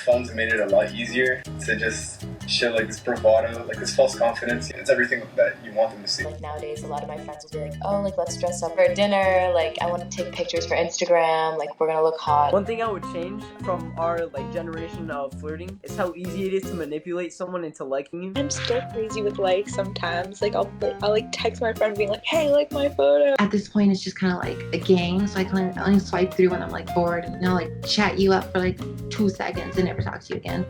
Phones have made it a lot easier to just show like this bravado, like this false confidence. It's everything that you want them to see. Like nowadays, a lot of my friends will be like, oh, like let's dress up for dinner. Like I want to take pictures for Instagram. Like we're gonna look hot. One thing I would change from our generation of flirting is how easy it is to manipulate someone into liking you. I'm still crazy with likes sometimes. Like I'll text my friend being like, hey, like my photo. At this point, it's just kind of like a game, so I can only swipe through when I'm like bored, and I'll like chat you up for like 2 seconds and never talk to you again.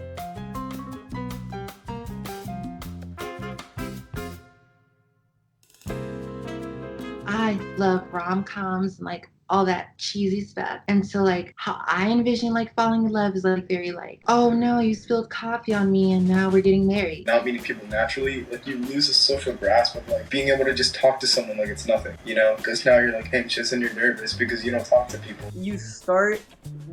I love rom-coms and like all that cheesy stuff. And so like how I envision like falling in love is like very like, oh no, you spilled coffee on me and now we're getting married. Not meeting people naturally, like you lose a social grasp of like being able to just talk to someone like it's nothing, you know? Because now you're like anxious and you're nervous because you don't talk to people. You start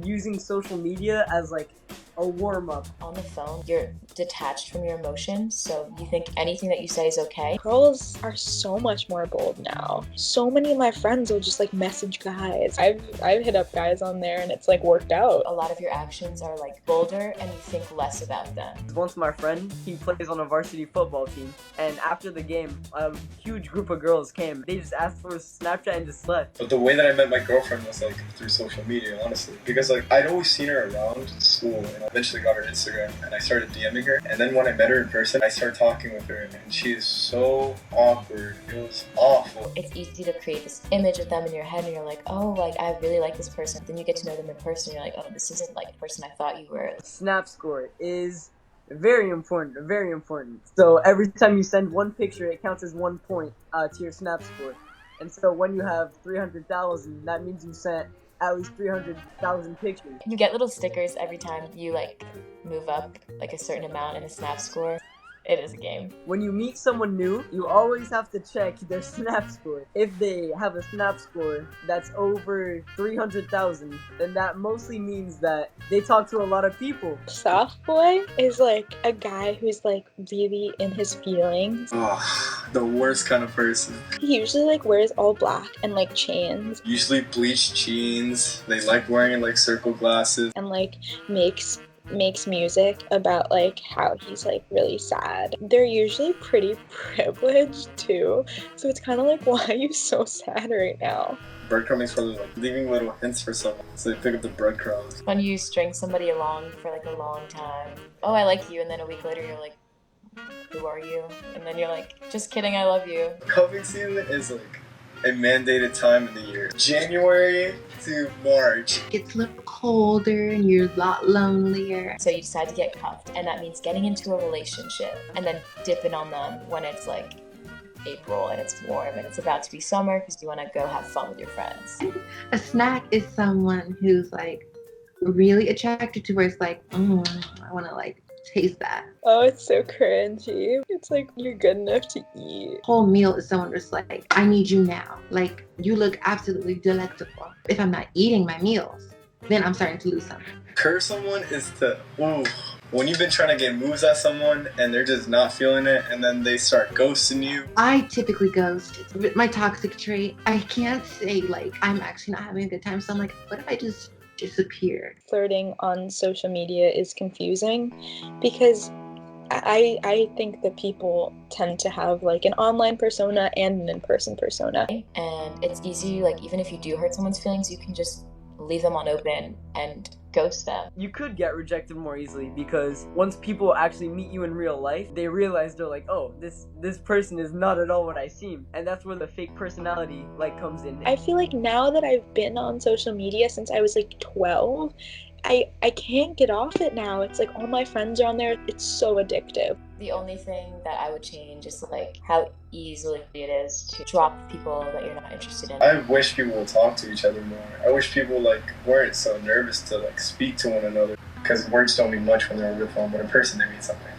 using social media as like a warm-up. On the phone, you're detached from your emotions, so you think anything that you say is okay. Girls are so much more bold now. So many of my friends will just like message guys. I've hit up guys on there and it's like worked out. A lot of your actions are like bolder and you think less about them. Once my friend, he plays on a varsity football team, and after the game, a huge group of girls came. They just asked for a Snapchat and just left. But the way that I met my girlfriend was like through social media, honestly. Because like I'd always seen her around school, and I eventually got her Instagram and I started DMing her. And then when I met her in person, I started talking with her, and she is so awkward. It was awful. It's easy to create this image of them in your head and you're like, oh, like I really like this person. Then you get to know them in person and you're like, oh, this isn't like the person I thought you were. Snap score is very important, very important. So every time you send one picture, it counts as 1 point to your Snap score. And so when you have 300,000, that means you sent at least 300,000 pictures. You get little stickers every time you like move up like a certain amount in a Snap score. It is a game. When you meet someone new, you always have to check their Snap score. If they have a Snap score that's over 300,000, then that mostly means that they talk to a lot of people. Soft boy is like a guy who's like really in his feelings. Oh, the worst kind of person. He usually like wears all black and like chains Usually bleached jeans. They like wearing like circle glasses. and like makes music about like how he's like really sad. They're usually pretty privileged too, so it's kind of like, why are you so sad right now? Breadcrumbing for like leaving little hints for someone, so they pick up the breadcrumbs. When you string somebody along for like a long time, oh, I like you, and then a week later you're like, who are you? And then you're like, just kidding, I love you. Cuffing season is like a mandated time in the year. January to March. It's a little colder and you're a lot lonelier. So you decide to get cuffed, and that means getting into a relationship and then dipping on them when it's like April and it's warm and it's about to be summer because you want to go have fun with your friends. A snack is someone who's like really attracted to where it's like, I want to like taste that. Oh, it's so cringy. It's like you're good enough to eat. Whole meal is someone just like, I need you now. Like, you look absolutely delectable. If I'm not eating my meals, then I'm starting to lose something. Curse someone is to, when you've been trying to get moves at someone and they're just not feeling it and then they start ghosting you. I typically ghost. It's my toxic trait. I can't say like, I'm actually not having a good time. So I'm like, what if I just disappear? Flirting on social media is confusing because I think that people tend to have like an online persona and an in-person persona. And it's easy, like even if you do hurt someone's feelings, you can just leave them on open and ghost them. You could get rejected more easily because once people actually meet you in real life, they realize they're like, oh, this person is not at all what I seem. And that's where the fake personality like comes in. I feel like now that I've been on social media since I was like 12, I can't get off it now. It's like all my friends are on there. It's so addictive. The only thing that I would change is like how easily it is to drop people that you're not interested in. I wish people would talk to each other more. I wish people like weren't so nervous to like speak to one another, because words don't mean much when they're over the phone, but in person they mean something.